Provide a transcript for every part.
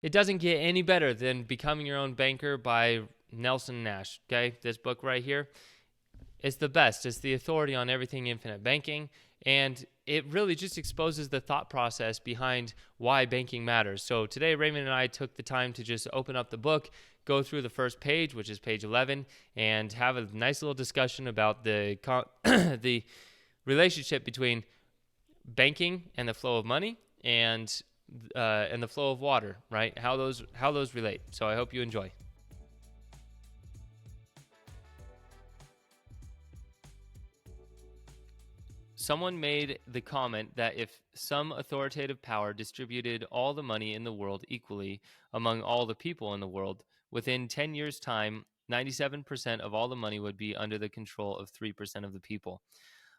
It doesn't get any better than Becoming Your Own Banker by Nelson Nash. Okay, this book right here, it's the best. It's the authority on everything infinite banking, and it really just exposes the thought process behind why banking matters. So today, Raymond and I took the time to just open up the book, go through the first page, which is page 11, and have a nice little discussion about the the relationship between banking and the flow of money and the flow of water, right? How those relate. So I hope you enjoy. Someone made the comment that if some authoritative power distributed all the money in the world equally among all the people in the world, within 10 years' time, 97% of all the money would be under the control of 3% of the people.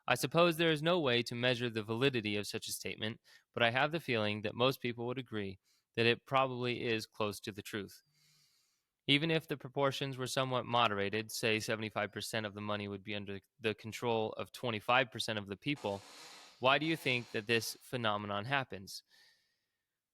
I suppose there is no way to measure the validity of such a statement, but I have the feeling that most people would agree that it probably is close to the truth. Even if the proportions were somewhat moderated, say 75% of the money would be under the control of 25% of the people, why do you think that this phenomenon happens?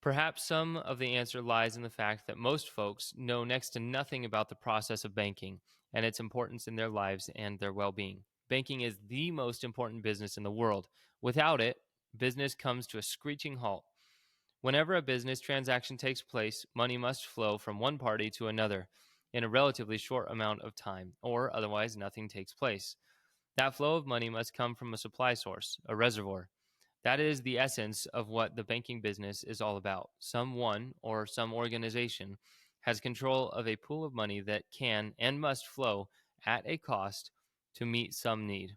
Perhaps some of the answer lies in the fact that most folks know next to nothing about the process of banking and its importance in their lives and their well being. Banking is the most important business in the world. Without it, business comes to a screeching halt. Whenever a business transaction takes place, money must flow from one party to another in a relatively short amount of time, or otherwise nothing takes place. That flow of money must come from a supply source, a reservoir. That is the essence of what the banking business is all about. Someone or some organization has control of a pool of money that can and must flow at a cost to meet some need.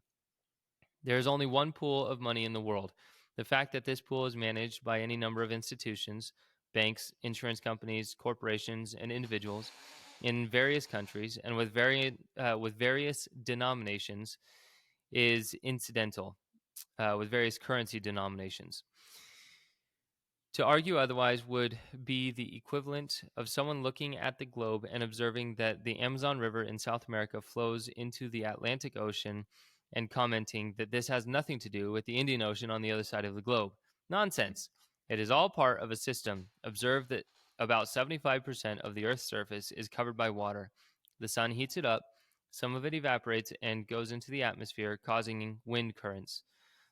There is only one pool of money in the world. The fact that this pool is managed by any number of institutions, banks, insurance companies, corporations, and individuals in various countries and with various denominations is incidental, with various currency denominations. To argue otherwise would be the equivalent of someone looking at the globe and observing that the Amazon River in South America flows into the Atlantic Ocean and commenting that this has nothing to do with the Indian Ocean on the other side of the globe. Nonsense. It is all part of a system. Observe that about 75% of the Earth's surface is covered by water. The sun heats it up, some of it evaporates and goes into the atmosphere, causing wind currents.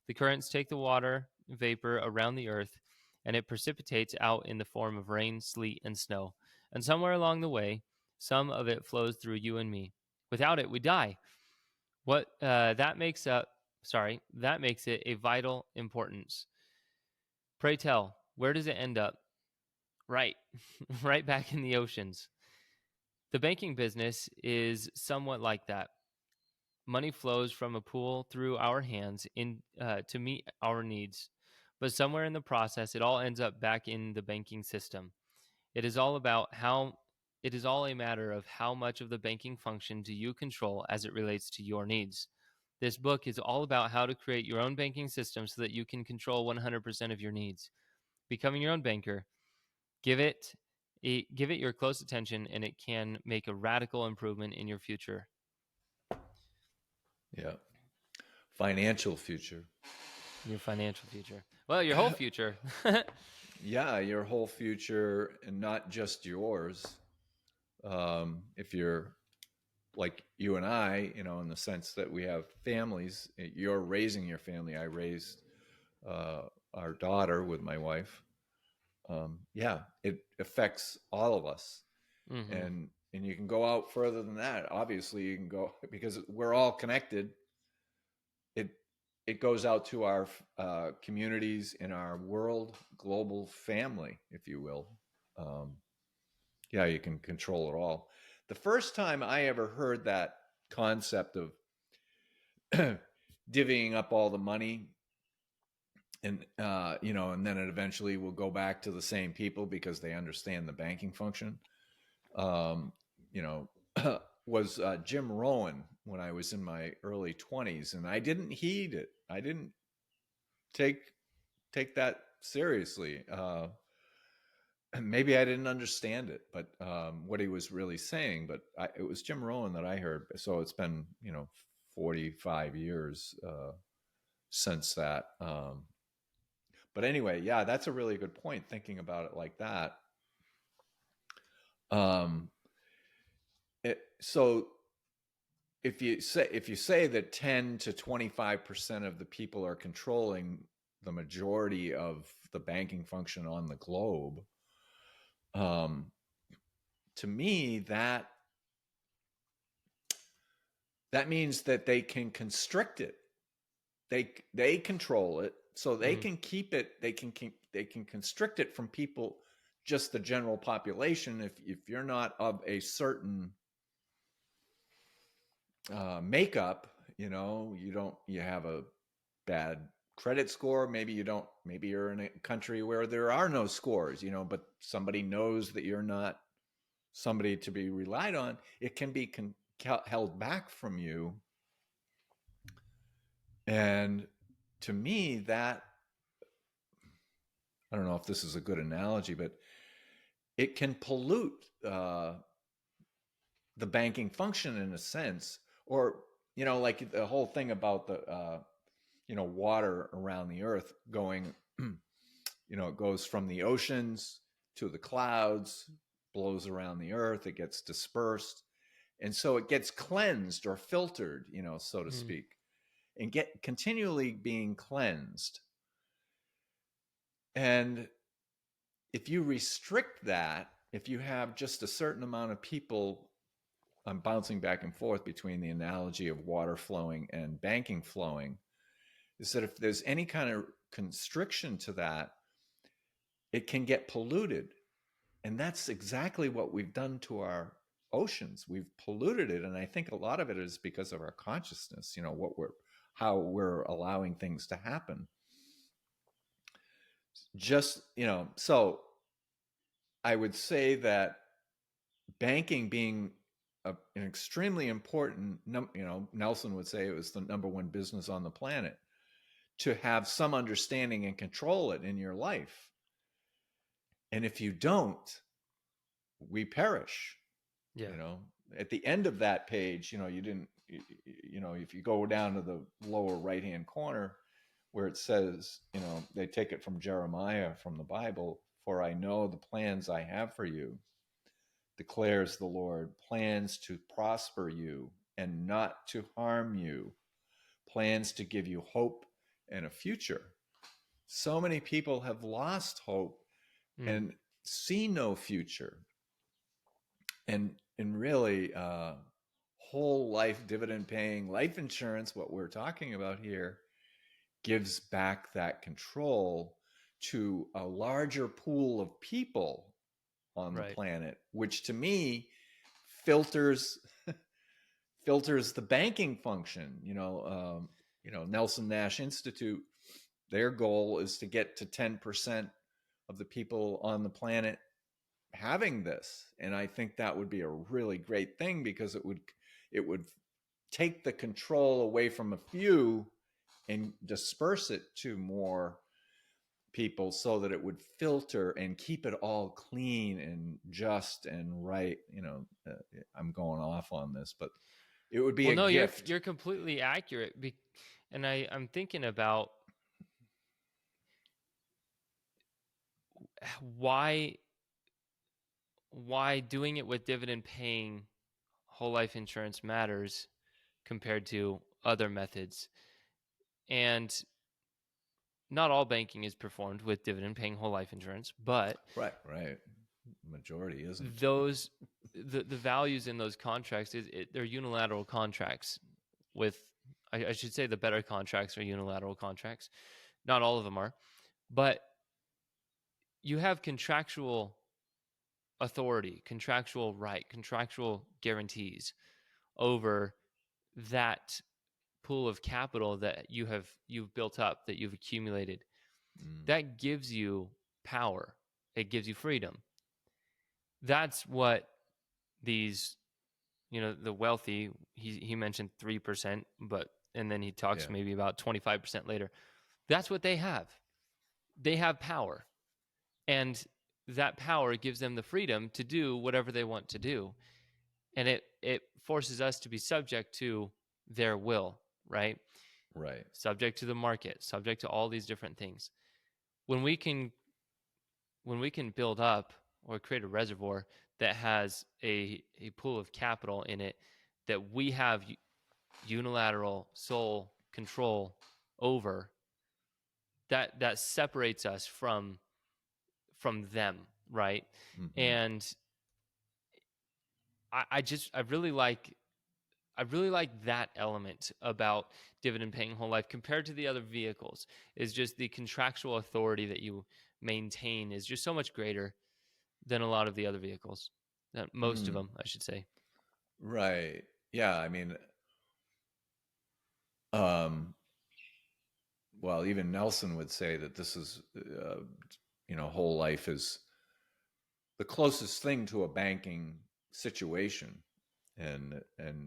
The currents take the water vapor around the Earth and it precipitates out in the form of rain, sleet, and snow. And somewhere along the way, some of it flows through you and me. Without it, we die. What that makes it a vital importance. Pray tell, where does it end up? Right, right back in the oceans. The banking business is somewhat like that. Money flows from a pool through our hands to meet our needs. But somewhere in the process, it all ends up back in the banking system. It is all a matter of how much of the banking function do you control as it relates to your needs. This book is all about how to create your own banking system so that you can control 100% of your needs. Becoming your own banker, give it your close attention and it can make a radical improvement in your future. Yeah. Financial future. Your financial future. Well, your whole future. Yeah, your whole future and not just yours. If you're like you and I, in the sense that we have families, you're raising your family. I raised our daughter with my wife. Yeah, it affects all of us. Mm-hmm. And you can go out further than that. Obviously, you can go because we're all connected. It goes out to our communities in our world, global family, if you will. Yeah, you can control it all. The first time I ever heard that concept of divvying up all the money, and and then it eventually will go back to the same people because they understand the banking function. Um, you know, was Jim Rohn when I was in my early 20s, and I didn't heed it. I didn't take that seriously. Maybe I didn't understand it, but what he was really saying. But it was Jim Rohn that I heard. So it's been 45 years since that. But anyway, yeah, that's a really good point. Thinking about it like that. Um, so if you say that 10 to 25% of the people are controlling the majority of the banking function on the globe, um, to me that means that they can constrict it. They control it, so they Mm. can keep it. They can constrict it from people, just the general population. If you're not of a certain makeup, you have a bad credit score. Maybe you don't. Maybe you're in a country where there are no scores. But somebody knows that you're not somebody to be relied on. It can be held back from you. And to me, that, I don't know if this is a good analogy, but it can pollute the banking function in a sense, or like the whole thing about the water around the earth going, it goes from the oceans to the clouds, blows around the earth, it gets dispersed, and so it gets cleansed or filtered, so to Mm. speak, and get continually being cleansed. And if you restrict that, if you have just a certain amount of people, I'm bouncing back and forth between the analogy of water flowing and banking flowing, is that if there's any kind of constriction to that, it can get polluted. And that's exactly what we've done to our oceans. We've polluted it. And I think a lot of it is because of our consciousness, how we're allowing things to happen. So I would say that banking being an extremely important, Nelson would say it was the number one business on the planet, to have some understanding and control it in your life. And if you don't, we perish. Yeah. At the end of that page, if you go down to the lower right hand corner where it says, they take it from Jeremiah from the Bible, for I know the plans I have for you, declares the Lord, plans to prosper you and not to harm you, plans to give you hope and a future. So many people have lost hope Mm. and see no future. And really, whole life dividend paying life insurance, what we're talking about here, gives back that control to a larger pool of people on the Right. planet, which to me filters filters the banking function. Nelson Nash Institute, their goal is to get to 10% of the people on the planet having this, and I think that would be a really great thing, because it would take the control away from a few and disperse it to more people, so that it would filter and keep it all clean and just and right. I'm going off on this, but it would be Well, a no, you're gift. you're completely accurate. And I'm thinking about why doing it with dividend paying whole life insurance matters compared to other methods. And not all banking is performed with dividend paying whole life insurance, but Right. Majority isn't. the values in those contracts they're unilateral contracts. With I should say the better contracts are unilateral contracts. Not all of them are, but you have contractual authority, contractual right, contractual guarantees over that pool of capital that you've built up, that you've accumulated. Mm. That gives you power. It gives you freedom. That's what these, the wealthy, he mentioned 3%, and then he talks Yeah. maybe about 25% later. That's what they have. They have power. And that power gives them the freedom to do whatever they want to do. And it forces us to be subject to their will, right? Right. Subject to the market, subject to all these different things. When we can build up or create a reservoir that has a pool of capital in it that we have unilateral sole control over, that separates us from them, right? Mm-hmm. And I really like that element about dividend paying whole life compared to the other vehicles, is just the contractual authority that you maintain is just so much greater than a lot of the other vehicles. Most of Mm. them, I should say. Right. Yeah. I mean, um, well, even Nelson would say that this is, whole life is the closest thing to a banking situation. And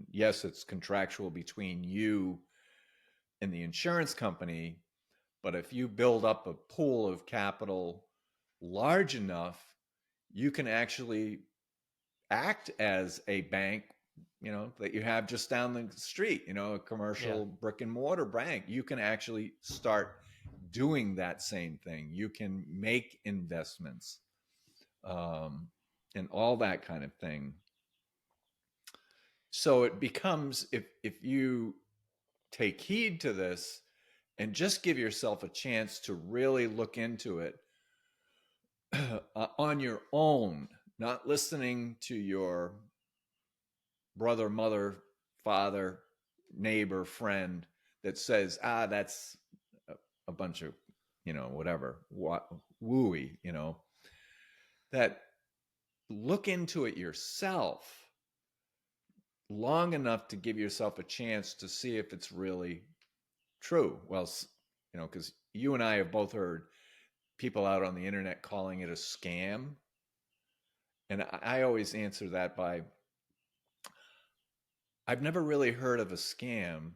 yes, it's contractual between you and the insurance company, but if you build up a pool of capital large enough, you can actually act as a bank, that you have just down the street, a Yeah. commercial brick and mortar bank. You can actually start doing that same thing. You can make investments, um, and all that kind of thing. So it becomes, if you take heed to this and just give yourself a chance to really look into it on your own, not listening to your brother, mother, father, neighbor, friend that says, that's a bunch of, whatever, wooey, that look into it yourself long enough to give yourself a chance to see if it's really true. Well, because you and I have both heard people out on the internet calling it a scam. And I always answer that by, I've never really heard of a scam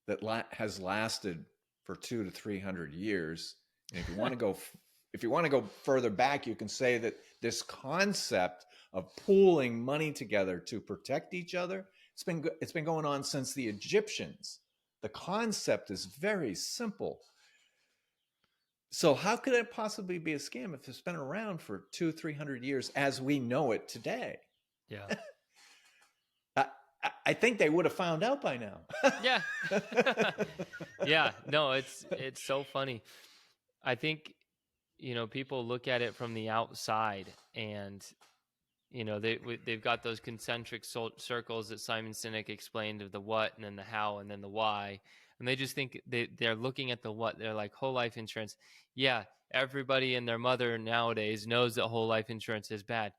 that has lasted for 200 to 300 years. And if you want to go further back, you can say that this concept of pooling money together to protect each other, it's been going on since the Egyptians. The concept is very simple. So how could it possibly be a scam if it's been around for 200 to 300 years as we know it today? Yeah. I, I think they would have found out by now. Yeah. Yeah. No, it's so funny. I think, people look at it from the outside, and they've got those concentric circles that Simon Sinek explained, of the what and then the how and then the why, and they just think they're looking at the what. They're like, whole life insurance. Yeah, everybody and their mother nowadays knows that whole life insurance is bad.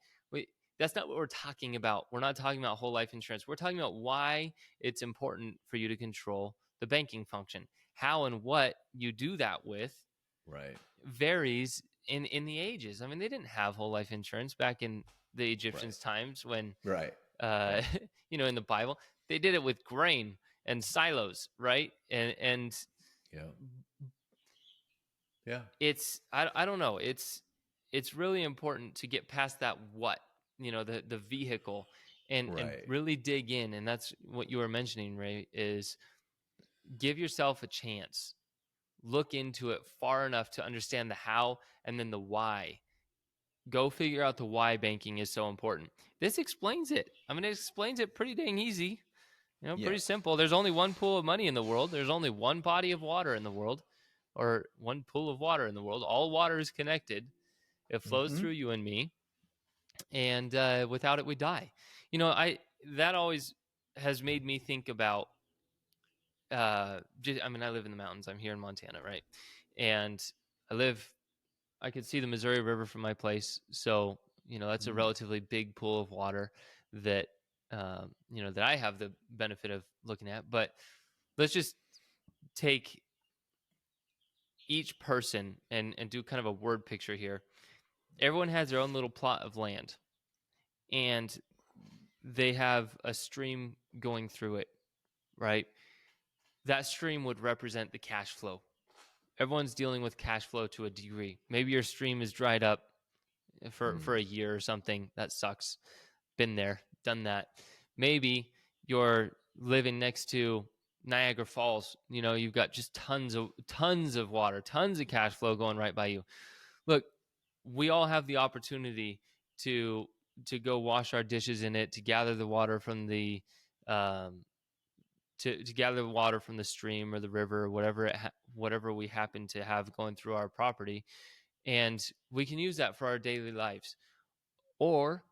That's not what we're talking about. We're not talking about whole life insurance. We're talking about why it's important for you to control the banking function. How and what you do that with Right. varies in the ages. I mean, they didn't have whole life insurance back in the Egyptians' times when, Right. uh, Right. in the Bible, they did it with grain and silos, right? And Yeah. Yeah. I don't know. It's really important to get past that what, the vehicle, and Right. really dig in. And that's what you were mentioning, Ray, is give yourself a chance. Look into it far enough to understand the how and then the why. Go figure out the why banking is so important. This explains it. I mean, it explains it pretty dang easy. Pretty Yes. simple. There's only one pool of money in the world. There's only one body of water in the world, or one pool of water in the world. All water is connected. It flows Mm-hmm. through you and me, and without it, we die. I that always has made me think about. I mean, I live in the mountains. I'm here in Montana, right? And I could see the Missouri River from my place. So, that's a Mm. relatively big pool of water that, that I have the benefit of looking at. But let's just take each person and do kind of a word picture here. Everyone has their own little plot of land, and they have a stream going through it, right? That stream would represent the cash flow. Everyone's dealing with cash flow to a degree. Maybe your stream is dried up for Mm. a year or something. That sucks. Been there, done that. Maybe you're living next to Niagara Falls. You've got just tons of water, tons of cash flow going right by you. Look, we all have the opportunity to go wash our dishes in it, to gather the water from the um, to gather the water from the stream or the river or whatever we happen to have going through our property, and we can use that for our daily lives. Or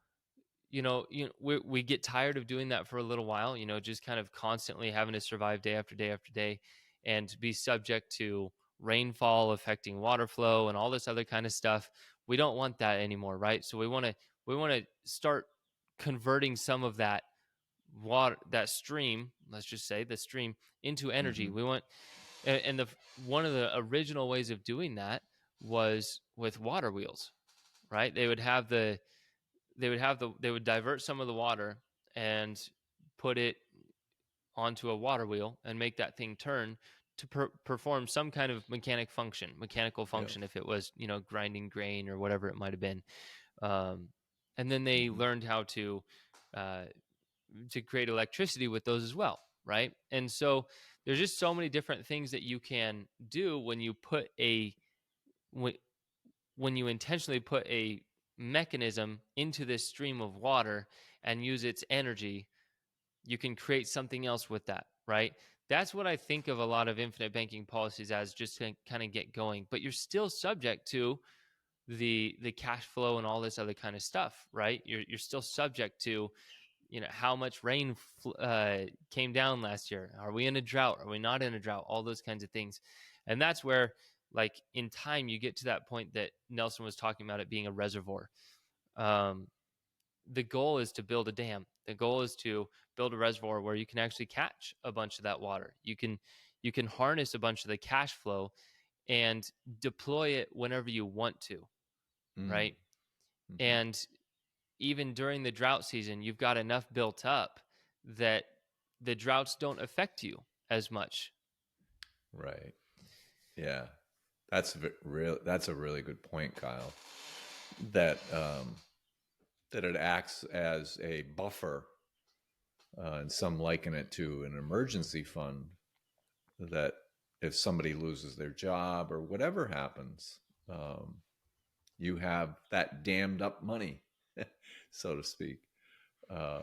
we get tired of doing that for a little while, just kind of constantly having to survive day after day after day and be subject to rainfall affecting water flow and all this other kind of stuff. We don't want that anymore, right? So we want to start converting some of that water, that stream, let's just say the stream, into energy. Mm-hmm. We want and the one of the original ways of doing that was with water wheels, right? They would divert some of the water and put it onto a water wheel and make that thing turn to perform some kind of mechanical Yeah. function, if it was grinding grain or whatever it might have been. um, and then they Mm-hmm. learned how uh, to create electricity with those as well, right? And so there's just so many different things that you can do when you put when, when you intentionally put a mechanism into this stream of water and use its energy. You can create something else with that, right? That's what I think of a lot of infinite banking policies as, just to kind of get going. But you're still subject to the cash flow and all this other kind of stuff, right? You're still subject to how much rain came down last year. Are we in a drought? Are we not in a drought? All those kinds of things. And that's where, like, in time, you get to that point that Nelson was talking about, it being a reservoir. um, the goal is to build a dam. The goal is to build a reservoir where you can actually catch a bunch of that water. You can harness a bunch of the cash flow and deploy it whenever you want to, Mm-hmm. right? And even during the drought season, you've got enough built up that the droughts don't affect you as much. Right. Yeah. That's a really good point, Kyle. That that it acts as a buffer, and some liken it to an emergency fund. That if somebody loses their job or whatever happens, um, you have that dammed up money, so to speak, uh,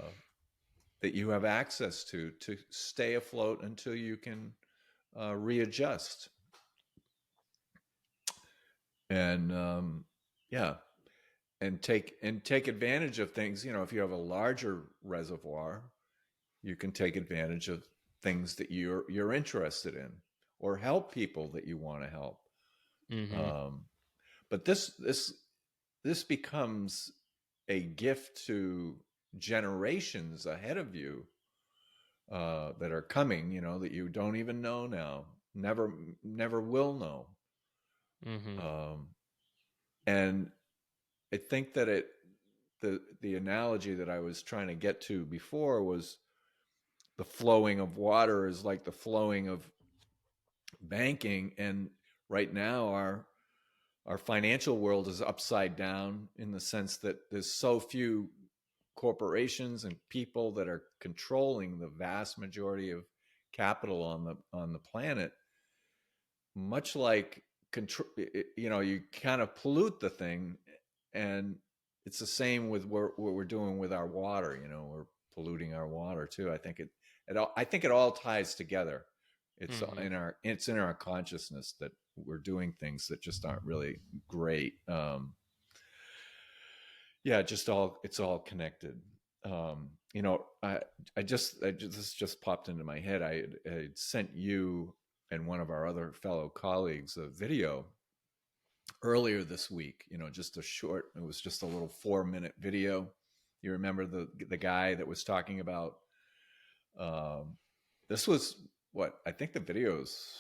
that you have access to stay afloat until you can readjust. And yeah, and take advantage of things. If you have a larger reservoir, you can take advantage of things that you're interested in, or help people that you want to help. Mm-hmm. Um, but this becomes a gift to generations ahead of you, that are coming. That you don't even know now, never will know. Mm-hmm. Um, and I think that the analogy that I was trying to get to before was the flowing of water is like the flowing of banking. And right now our financial world is upside down, in the sense that there's so few corporations and people that are controlling the vast majority of capital on the planet. Much like control, you kind of pollute the thing. And it's the same with what we're doing with our water. We're polluting our water too. I think it all ties together. It's Mm-hmm. in our consciousness that we're doing things that just aren't really great. Yeah, it's all connected. This just popped into my head. I sent you and one of our other fellow colleagues a video earlier this week. Just it was just a little 4-minute video. You remember the guy that was talking about, this was what I think the video's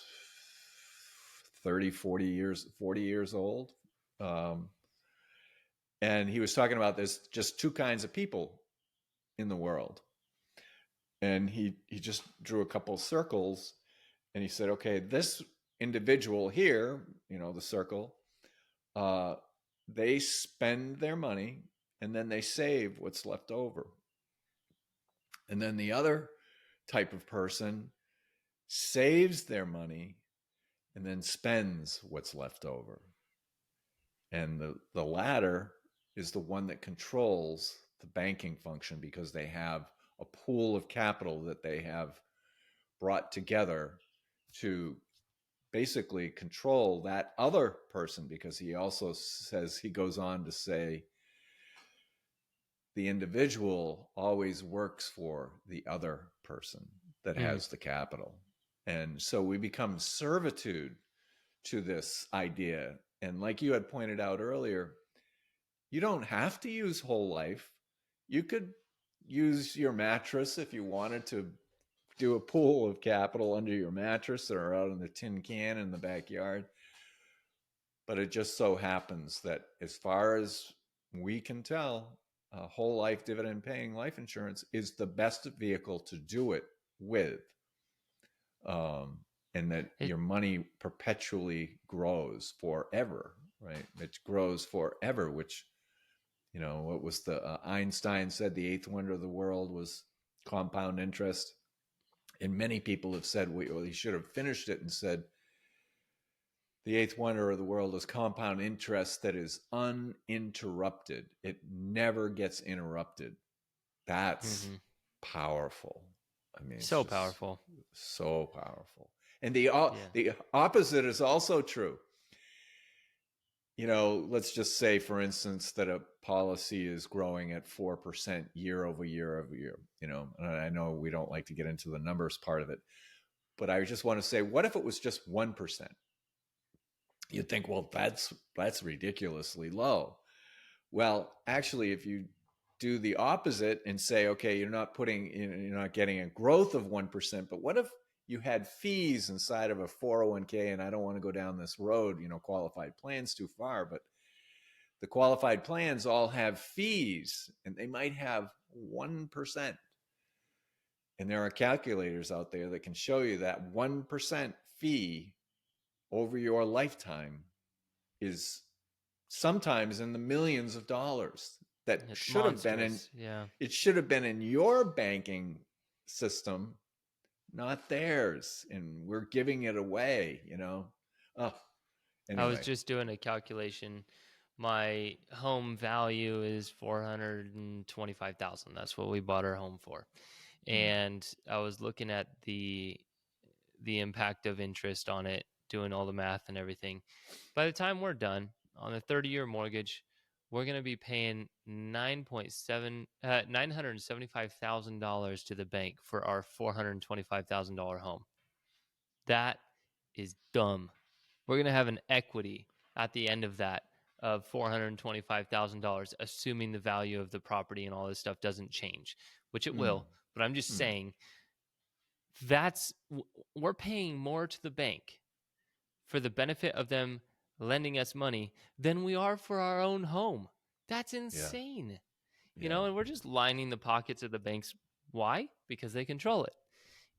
30, 40 years old. And he was talking about there's just two kinds of people in the world. And he just drew a couple of circles, and he said, okay, this individual here, the circle, they spend their money and then they save what's left over. And then the other type of person saves their money and then spends what's left over. And the latter is the one that controls the banking function, because they have a pool of capital that they have brought together to basically control that other person, because he also says, he goes on to say, the individual always works for the other person that Mm. has the capital. And so we become servitude to this idea. And like you had pointed out earlier, you don't have to use whole life. You could use your mattress if you wanted to do a pool of capital under your mattress or out in the tin can in the backyard. But it just so happens that, as far as we can tell, whole life dividend paying life insurance is the best vehicle to do it with. And that It your money perpetually grows forever, right? It grows forever, which, what was the Einstein said the eighth wonder of the world was compound interest. And many people have said, well, he should have finished it and said, the eighth wonder of the world is compound interest that is uninterrupted. It never gets interrupted. That's mm-hmm. powerful. I mean, it's So just powerful. so powerful. And the opposite is also true. Let's just say, for instance, that a policy is growing at 4% year over year. And I know we don't like to get into the numbers part of it, but I just want to say, what if it was just 1%? You'd think, well, that's ridiculously low. Well, actually, if you do the opposite and say, okay, you're not getting a growth of 1%, but what if you had fees inside of a 401k? And I don't want to go down this road, qualified plans too far, but the qualified plans all have fees, and they might have 1%. And there are calculators out there that can show you that 1% fee over your lifetime is sometimes in the millions of dollars. That It's should have been in, monstrous. Yeah. it should have been in your banking system, not theirs. And we're giving it away, Oh, I was anyway. just doing a calculation. My home value is 425,000. That's what we bought our home for. And I was looking at the impact of interest on it, doing all the math and everything. By the time we're done on a 30-year mortgage, we're going to be paying $975,000 to the bank for our $425,000 home. That is dumb. We're going to have an equity at the end of that of $425,000, assuming the value of the property and all this stuff doesn't change, which it will. But I'm just saying, we're paying more to the bank for the benefit of them lending us money than we are for our own home. That's insane. And we're just lining the pockets of the banks. Why? Because they control it.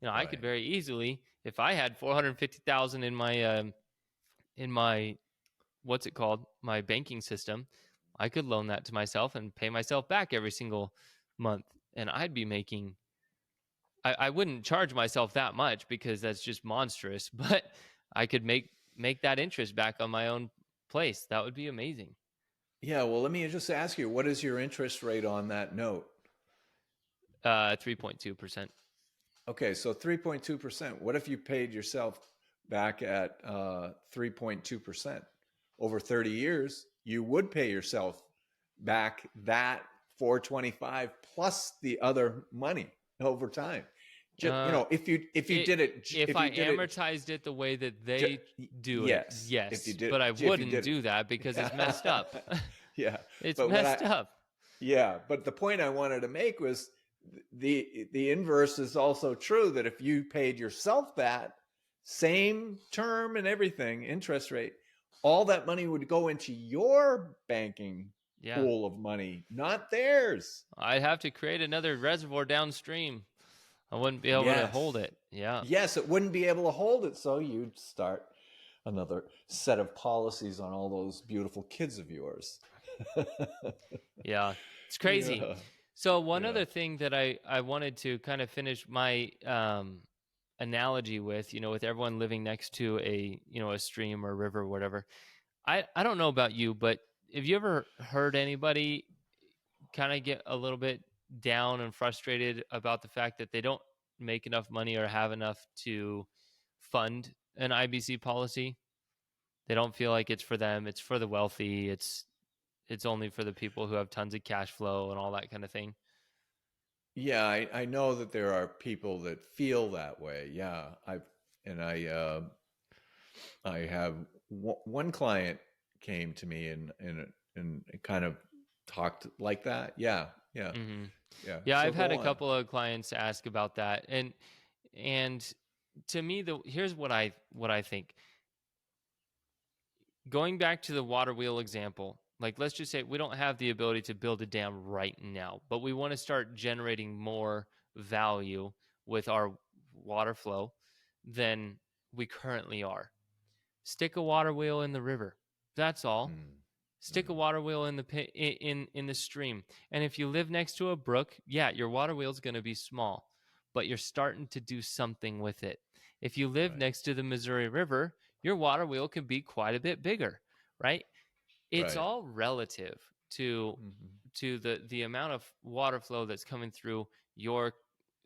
Right. I could very easily, if I had 450,000 in my what's it called, my banking system, I could loan that to myself and pay myself back every single month, and I'd be making. I wouldn't charge myself that much because that's just monstrous, but I could make that interest back on my own place. That would be amazing. Yeah, well, let me just ask you, what is your interest rate on that note? 3.2%. Okay, so 3.2%. What if you paid yourself back at 3.2%? Over 30 years, you would pay yourself back that 425 plus the other money over time. If you did it, if I amortized it the way that they do it, yes. If you did, but I wouldn't do that because it's messed up. Yeah, it's messed up. Yeah, but the point I wanted to make was the inverse is also true. That if you paid yourself that same term and everything, interest rate, all that money would go into your banking pool of money, not theirs. I'd have to create another reservoir downstream. I wouldn't be able to hold it. Yeah. Yes, it wouldn't be able to hold it. So you'd start another set of policies on all those beautiful kids of yours. Yeah, it's crazy. Yeah. So one other thing that I wanted to kind of finish my analogy with, with everyone living next to a stream or river or whatever. I don't know about you, but have you ever heard anybody kind of get a little bit down and frustrated about the fact that they don't make enough money or have enough to fund an IBC policy? They don't feel like it's for them. It's for the wealthy. It's only for the people who have tons of cash flow and all that kind of thing. Yeah, I know that there are people that feel that way. Yeah, I have one client came to me and kind of talked like that. Yeah, yeah, Hmm. yeah. Yeah, So I've had go a on. couple of clients ask about that, and to me, here's what I think. Going back to the water wheel example, like let's just say we don't have the ability to build a dam right now, but we want to start generating more value with our water flow than we currently are. Stick a water wheel in the river. That's all. Mm, Stick a mm, water wheel in the in the stream. And if you live next to a brook, yeah, your water wheel is going to be small, but you're starting to do something with it. If you live right, next to the Missouri River, your water wheel can be quite a bit bigger, right? It's right. all relative to Hmm. the amount of water flow that's coming your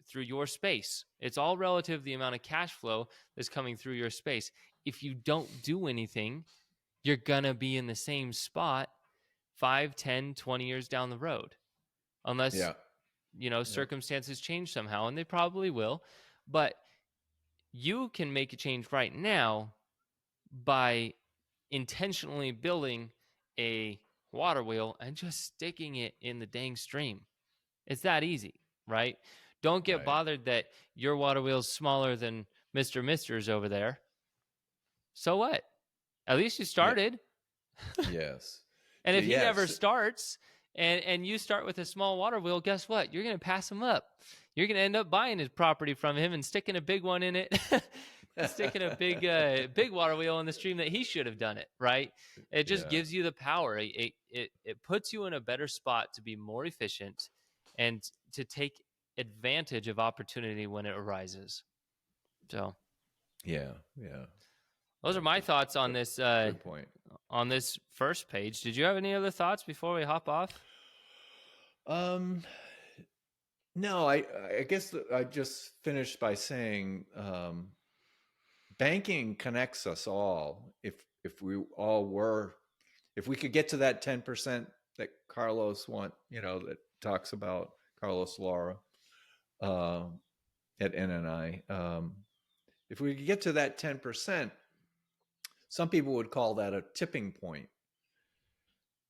through your space. It's all relative to the amount of cash flow that's coming through your space. If you don't do anything, you're gonna be in the same spot 5, 10, 20 years down the road, unless Yeah, yeah, circumstances change somehow, and they probably will. But you can make a change right now by intentionally building a water wheel and just sticking it in the dang stream. It's that easy, right? Don't get right. bothered that your water wheel's smaller than Mr. Mister's over there. So what? At least you Yeah, started. yes. And So if he never yes, starts and you start with a small water wheel, guess what? You're going to pass him up. You're going to end up buying his property from him and sticking a big one in it. Sticking a big water wheel in the stream that he should have done it, right? It just yeah, gives you the power. It puts you in a better spot to be more efficient and to take advantage of opportunity when it arises. So yeah, yeah. those are That's my a thoughts good, good point. on this first page. Did you have any other thoughts before we hop off? Um, no, I guess I just finished by saying banking connects us all. If we all were, if we could get to that 10% that Carlos that talks about Carlos Lara uh, at NNI, if we could get to that 10%, some people would call that a tipping point.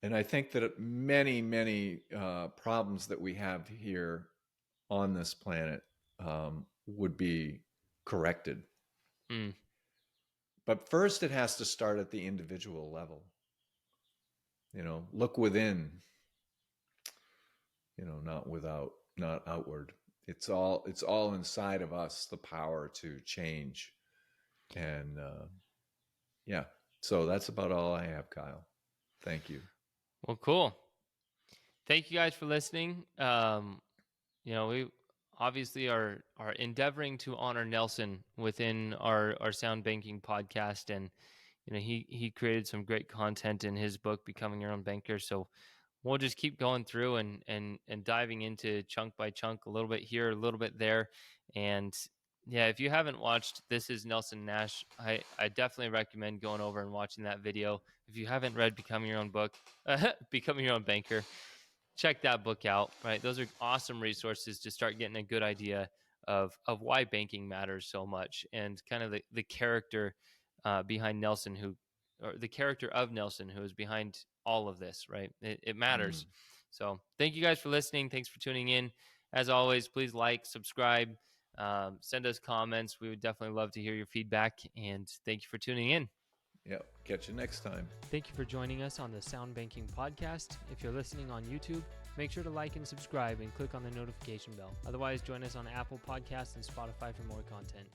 And I think that many problems that we have here on this planet would be corrected. Mm, But first, it has to start at the individual level. Look within. Not outward. It's all inside of us. The power to change, and yeah. So that's about all I have, Kyle. Thank you. well, cool. Thank you guys for listening. We obviously are endeavoring to honor Nelson within our sound banking podcast, and he created some great content in his book, Becoming Your Own Banker. So we'll just keep going through and diving into chunk by chunk, a little bit here, a little bit there, and yeah, if you haven't watched This Is Nelson Nash, I definitely recommend going over and watching that video. If you haven't read Becoming Your Own Book, Becoming Your Own Banker, check that book out, right? Those are awesome resources to start getting a good idea of why banking matters so much, and kind of the character behind Nelson, or the character of Nelson, who is behind all of this, right? It Mm. matters. So thank you guys for listening. Thanks for tuning in. As always, please like, subscribe, send us comments. We would definitely love to hear your feedback, and thank you for tuning in. Yep. Catch you next time. Thank you for joining us on the Sound Banking Podcast. If you're listening on YouTube, make sure to like and subscribe and click on the notification bell. Otherwise, join us on Apple Podcasts and Spotify for more content.